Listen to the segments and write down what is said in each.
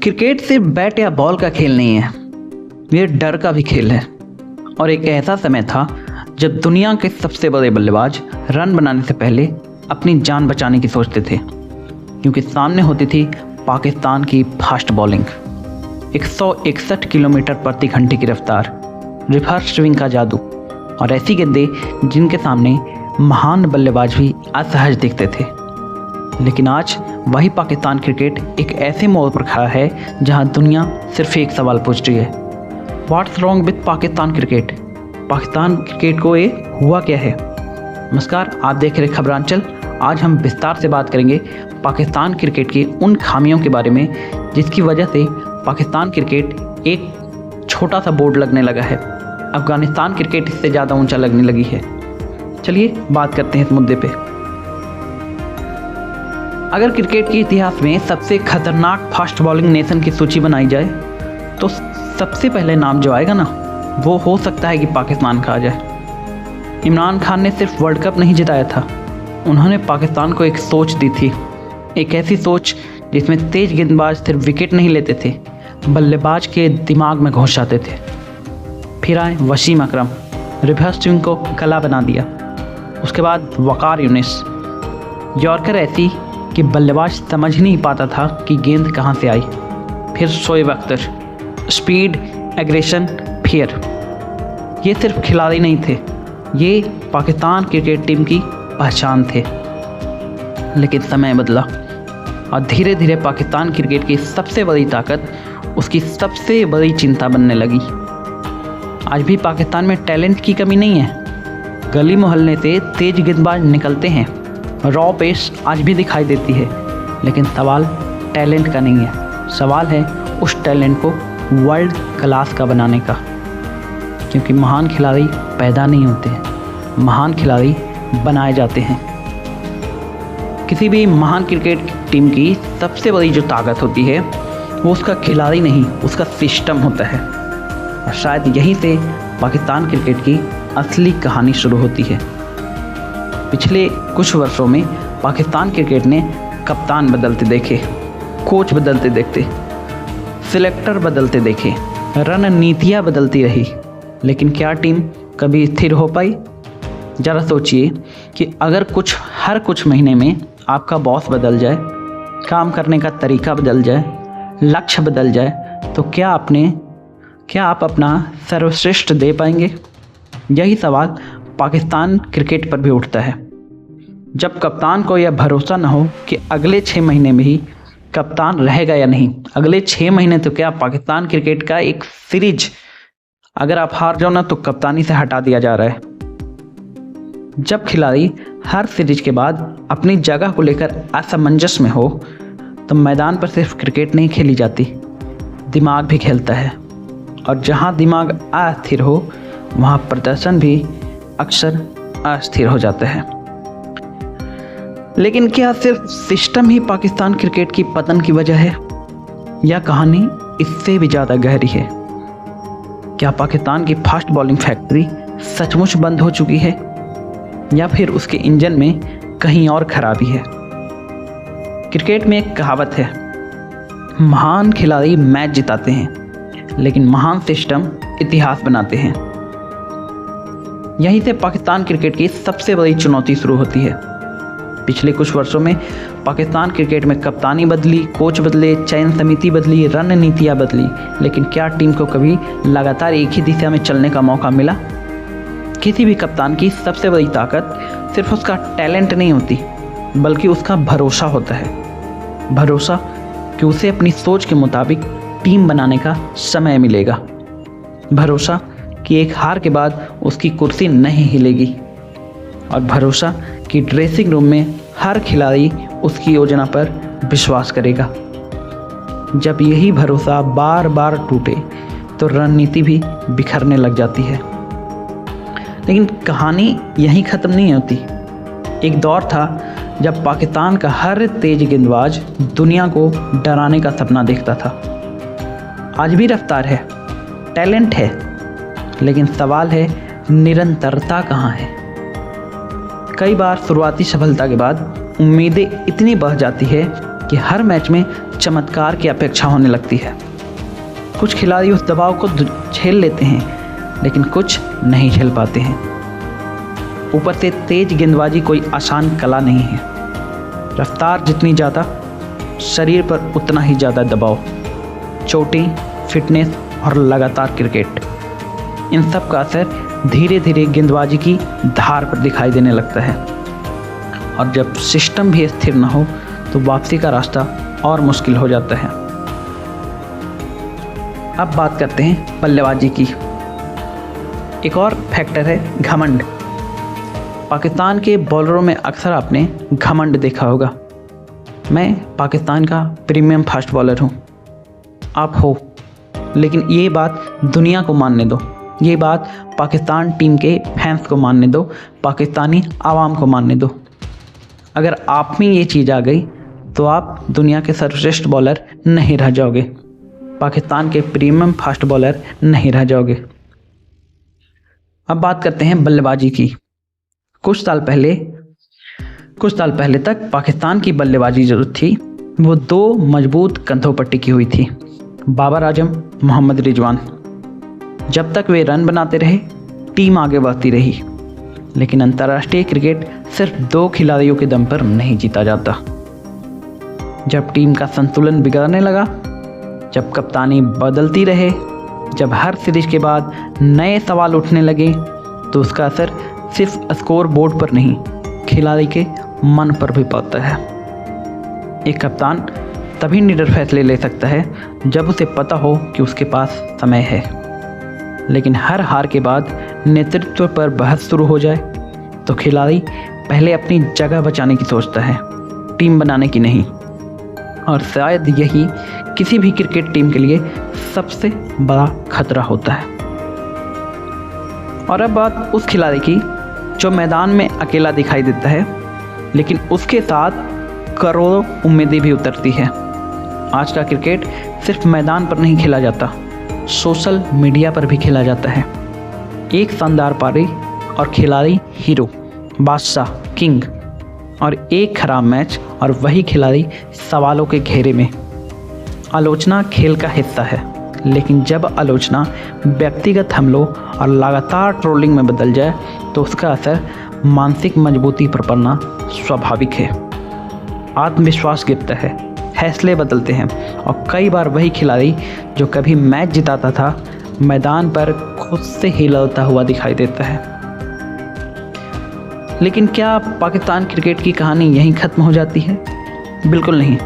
Cricket सिर्फ bat या ball का खेल नहीं है, ये डर का भी खेल है। और एक ऐसा समय था जब दुनिया के सबसे बड़े बल्लेबाज रन बनाने से पहले अपनी जान बचाने की सोचते थे, क्योंकि सामने होती थी पाकिस्तान की फास्ट बॉलिंग। 161 किलोमीटर प्रति घंटे की रफ्तार, रिवर्स स्विंग का जादू और ऐसी गेंदें जिनके सामने महान बल्लेबाज भी असहज दिखते थे। लेकिन आज वही पाकिस्तान क्रिकेट एक ऐसे मोड़ पर खड़ा है जहां दुनिया सिर्फ एक सवाल पूछ रही है, what's wrong with Pakistan cricket? Pakistan cricket को ये हुआ क्या है? नमस्कार, आप देख रहे खबरांचल। आज हम विस्तार से बात करेंगे पाकिस्तान क्रिकेट की उन खामियों के बारे में जिसकी वजह से पाकिस्तान क्रिकेट एक छोटा सा बोर्ड लगने लगा है। अफगानिस्तान क्रिकेट इससे ज़्यादा ऊंचा लगने लगी है। चलिए बात करते हैं इस मुद्दे पे। अगर क्रिकेट के इतिहास में सबसे खतरनाक फास्ट बॉलिंग नेशन की सूची बनाई जाए तो सबसे पहले नाम जो आएगा ना, वो हो सकता है कि पाकिस्तान का आ जाए। इमरान खान ने सिर्फ वर्ल्ड कप नहीं जिताया था, उन्होंने पाकिस्तान को एक सोच दी थी, एक ऐसी सोच जिसमें तेज गेंदबाज सिर्फ विकेट नहीं लेते थे, बल्लेबाज के दिमाग में घुस जाते थे। फिर आए वसीम अकरम, रिवर्स स्विंग को कला बना दिया। उसके बाद वकार यूनिस, यॉर्कर ऐसी कि बल्लेबाज समझ नहीं पाता था कि गेंद कहाँ से आई। फिर Shoaib Akhtar, speed, aggression, fear. ये सिर्फ खिलाड़ी नहीं थे, ये पाकिस्तान क्रिकेट टीम की पहचान थे। लेकिन समय बदला और धीरे धीरे पाकिस्तान क्रिकेट की सबसे बड़ी ताकत उसकी सबसे बड़ी चिंता बनने लगी। आज भी पाकिस्तान में टैलेंट की कमी नहीं है। गली मोहल्ले से तेज गेंदबाज निकलते हैं, रॉ पेस आज भी दिखाई देती है। लेकिन सवाल टैलेंट का नहीं है, सवाल है उस टैलेंट को वर्ल्ड क्लास का बनाने का। क्योंकि महान खिलाड़ी पैदा नहीं होते हैं, महान खिलाड़ी बनाए जाते हैं। किसी भी महान क्रिकेट टीम की सबसे बड़ी जो ताकत होती है वो उसका खिलाड़ी नहीं, उसका सिस्टम होता है। और शायद यहीं से पाकिस्तान क्रिकेट की असली कहानी शुरू होती है। पिछले कुछ वर्षों में पाकिस्तान क्रिकेट ने कप्तान बदलते देखे, कोच बदलते देखते, सिलेक्टर बदलते देखे, रणनीतियाँ बदलती रही, लेकिन क्या टीम कभी स्थिर हो पाई? ज़रा सोचिए कि अगर हर कुछ महीने में आपका बॉस बदल जाए, काम करने का तरीका बदल जाए, लक्ष्य बदल जाए, तो क्या आप अपना सर्वश्रेष्ठ दे पाएंगे? यही सवाल पाकिस्तान क्रिकेट पर भी उठता है। जब कप्तान को यह भरोसा न हो कि अगले 6 महीने में ही कप्तान रहेगा या नहीं। अगले 6 महीने तो क्या, पाकिस्तान क्रिकेट का एक सीरीज अगर आप हार जाओ ना तो कप्तानी से हटा दिया जा रहा है। जब खिलाड़ी हर सीरीज के बाद अपनी जगह को लेकर असमंजस में हो तो मैदान पर सिर्फ क्रिकेट नहीं खेली जाती, दिमाग भी खेलता है। और जहां दिमाग अस्थिर हो वहां प्रदर्शन भी अक्सर अस्थिर हो जाता है। लेकिन क्या सिर्फ सिस्टम ही पाकिस्तान क्रिकेट की पतन की वजह है, या कहानी इससे भी ज़्यादा गहरी है? क्या पाकिस्तान की फास्ट बॉलिंग फैक्ट्री सचमुच बंद हो चुकी है, या फिर उसके इंजन में कहीं और खराबी है? क्रिकेट में एक कहावत है, महान खिलाड़ी मैच जिताते हैं लेकिन महान सिस्टम इतिहास बनाते हैं। यहीं से पाकिस्तान क्रिकेट की सबसे बड़ी चुनौती शुरू होती है। पिछले कुछ वर्षों में पाकिस्तान क्रिकेट में कप्तानी बदली, कोच बदले, चयन समिति बदली, रणनीतियाँ बदली, लेकिन क्या टीम को कभी लगातार एक ही दिशा में चलने का मौका मिला? किसी भी कप्तान की सबसे बड़ी ताकत सिर्फ उसका टैलेंट नहीं होती, बल्कि उसका भरोसा होता है। भरोसा कि उसे अपनी सोच के मुताबिक टीम बनाने का समय मिलेगा। भरोसा कि एक हार के बाद उसकी कुर्सी नहीं हिलेगी। और भरोसा कि ड्रेसिंग रूम में हर खिलाड़ी उसकी योजना पर विश्वास करेगा। जब यही भरोसा बार बार टूटे तो रणनीति भी बिखरने लग जाती है। लेकिन कहानी यहीं ख़त्म नहीं होती। एक दौर था जब पाकिस्तान का हर तेज गेंदबाज दुनिया को डराने का सपना देखता था। आज भी रफ्तार है, टैलेंट है, लेकिन सवाल है निरंतरता कहाँ है? कई बार शुरुआती सफलता के बाद उम्मीदें इतनी बढ़ जाती है कि हर मैच में चमत्कार की अपेक्षा होने लगती है। कुछ खिलाड़ी उस दबाव को झेल लेते हैं, लेकिन कुछ नहीं झेल पाते हैं। ऊपर से तेज गेंदबाजी कोई आसान कला नहीं है। रफ्तार जितनी ज़्यादा, शरीर पर उतना ही ज़्यादा दबाव, चोटें, फिटनेस और लगातार क्रिकेट, इन सब का असर धीरे धीरे गेंदबाजी की धार पर दिखाई देने लगता है। और जब सिस्टम भी स्थिर न हो तो वापसी का रास्ता और मुश्किल हो जाता है। अब बात करते हैं बल्लेबाजी की। एक और फैक्टर है घमंड। पाकिस्तान के बॉलरों में अक्सर आपने घमंड देखा होगा। मैं पाकिस्तान का प्रीमियम फास्ट बॉलर हूँ, आप हो, लेकिन ये बात दुनिया को मानने दो, ये बात पाकिस्तान टीम के फैंस को मानने दो, पाकिस्तानी आवाम को मानने दो। अगर आप में ये चीज़ आ गई तो आप दुनिया के सर्वश्रेष्ठ बॉलर नहीं रह जाओगे, पाकिस्तान के प्रीमियम फास्ट बॉलर नहीं रह जाओगे। अब बात करते हैं बल्लेबाजी की। कुछ साल पहले तक पाकिस्तान की बल्लेबाजी जो थी वो दो मजबूत कंधों पर टिकी हुई थी, बाबर आजम, मोहम्मद रिजवान। जब तक वे रन बनाते रहे, टीम आगे बढ़ती रही। लेकिन अंतर्राष्ट्रीय क्रिकेट सिर्फ दो खिलाड़ियों के दम पर नहीं जीता जाता। जब टीम का संतुलन बिगड़ने लगा, जब कप्तानी बदलती रहे, जब हर सीरीज के बाद नए सवाल उठने लगे, तो उसका असर सिर्फ स्कोर बोर्ड पर नहीं, खिलाड़ी के मन पर भी पड़ता है। एक कप्तान तभी निडर फैसले ले सकता है जब उसे पता हो कि उसके पास समय है। लेकिन हर हार के बाद नेतृत्व पर बहस शुरू हो जाए तो खिलाड़ी पहले अपनी जगह बचाने की सोचता है, टीम बनाने की नहीं। और शायद यही किसी भी क्रिकेट टीम के लिए सबसे बड़ा खतरा होता है। और अब बात उस खिलाड़ी की जो मैदान में अकेला दिखाई देता है, लेकिन उसके साथ करोड़ों उम्मीदें भी उतरती है। आज का क्रिकेट सिर्फ मैदान पर नहीं खेला जाता, सोशल मीडिया पर भी खेला जाता है। एक शानदार पारी और खिलाड़ी हीरो, बादशाह, किंग, और एक खराब मैच और वही खिलाड़ी सवालों के घेरे में। आलोचना खेल का हिस्सा है, लेकिन जब आलोचना व्यक्तिगत हमलों और लगातार ट्रोलिंग में बदल जाए तो उसका असर मानसिक मजबूती पर पड़ना स्वाभाविक है। आत्मविश्वास गिरता है, फैसले बदलते हैं, और कई बार वही खिलाड़ी जो कभी मैच जिताता था मैदान पर खुद से ही लड़ता हुआ दिखाई देता है। लेकिन क्या पाकिस्तान क्रिकेट की कहानी यहीं ख़त्म हो जाती है? बिल्कुल नहीं,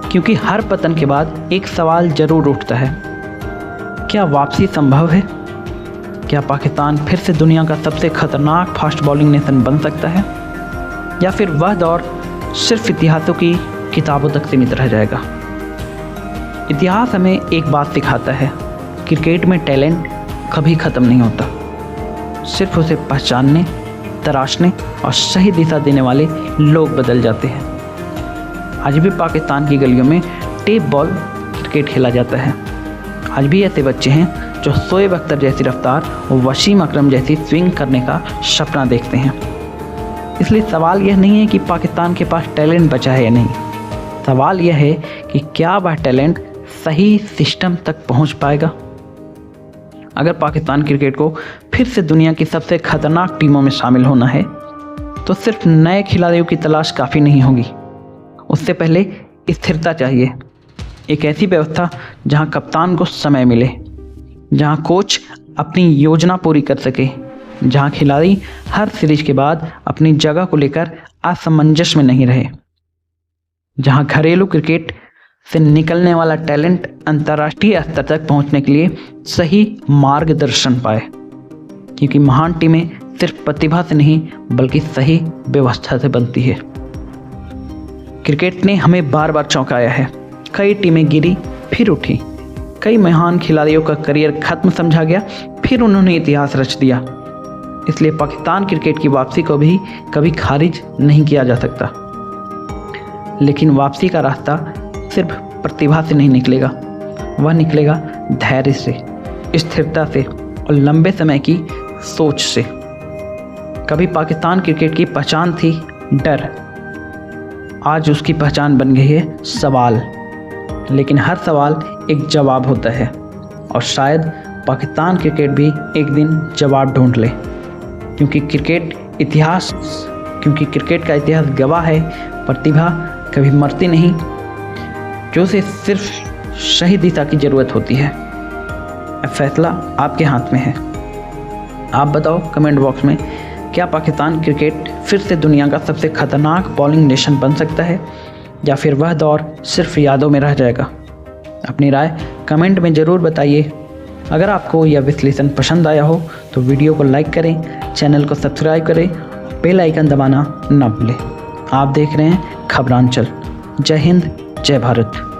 क्योंकि हर पतन के बाद एक सवाल जरूर उठता है, क्या वापसी संभव है? क्या पाकिस्तान फिर से दुनिया का सबसे खतरनाक फास्ट बॉलिंग नेशन बन सकता है, या फिर वह दौर सिर्फ इतिहासों की किताबों तक सीमित रह जाएगा? इतिहास हमें एक बात सिखाता है, क्रिकेट में टैलेंट कभी ख़त्म नहीं होता, सिर्फ उसे पहचानने, तराशने और सही दिशा देने वाले लोग बदल जाते हैं। आज भी पाकिस्तान की गलियों में टेप बॉल क्रिकेट खेला जाता है। आज भी ऐसे बच्चे हैं जो शोएब अख्तर जैसी रफ्तार और वसीम अकरम जैसी स्विंग करने का सपना देखते हैं। इसलिए सवाल यह नहीं है कि पाकिस्तान के पास टैलेंट बचा है या नहीं, सवाल यह है कि क्या वह टैलेंट सही सिस्टम तक पहुंच पाएगा। अगर पाकिस्तान क्रिकेट को फिर से दुनिया की सबसे खतरनाक टीमों में शामिल होना है तो सिर्फ नए खिलाड़ियों की तलाश काफ़ी नहीं होगी, उससे पहले स्थिरता चाहिए। एक ऐसी व्यवस्था जहां कप्तान को समय मिले, जहां कोच अपनी योजना पूरी कर सके, जहां खिलाड़ी हर सीरीज के बाद अपनी जगह को लेकर असमंजस में नहीं रहे, जहां घरेलू क्रिकेट से निकलने वाला टैलेंट अंतर्राष्ट्रीय स्तर तक पहुंचने के लिए सही मार्गदर्शन पाए। क्योंकि महान टीमें सिर्फ प्रतिभा से नहीं बल्कि सही व्यवस्था से बनती है। क्रिकेट ने हमें बार बार चौंकाया है, कई टीमें गिरी फिर उठी, कई महान खिलाड़ियों का करियर खत्म समझा गया फिर उन्होंने इतिहास रच दिया। इसलिए पाकिस्तान क्रिकेट की वापसी को भी कभी खारिज नहीं किया जा सकता। लेकिन वापसी का रास्ता सिर्फ प्रतिभा से नहीं निकलेगा, वह निकलेगा धैर्य से, स्थिरता से और लंबे समय की सोच से। कभी पाकिस्तान क्रिकेट की पहचान थी डर, आज उसकी पहचान बन गई है सवाल, लेकिन हर सवाल एक जवाब होता है और शायद पाकिस्तान क्रिकेट भी एक दिन जवाब ढूंढ ले, क्योंकि क्रिकेट का इतिहास गवाह है, प्रतिभा कभी मरती नहीं, जो उसे सिर्फ सही दिशा की ज़रूरत होती है। अब फैसला आपके हाथ में है। आप बताओ कमेंट बॉक्स में, क्या पाकिस्तान क्रिकेट फिर से दुनिया का सबसे खतरनाक बॉलिंग नेशन बन सकता है या फिर वह दौर सिर्फ यादों में रह जाएगा? अपनी राय कमेंट में ज़रूर बताइए। अगर आपको यह विश्लेषण पसंद आया हो तो वीडियो को लाइक करें, चैनल को सब्सक्राइब करें, बेल आइकन दबाना न भूलें। आप देख रहे हैं खबरांचल। जय हिंद, जय भारत।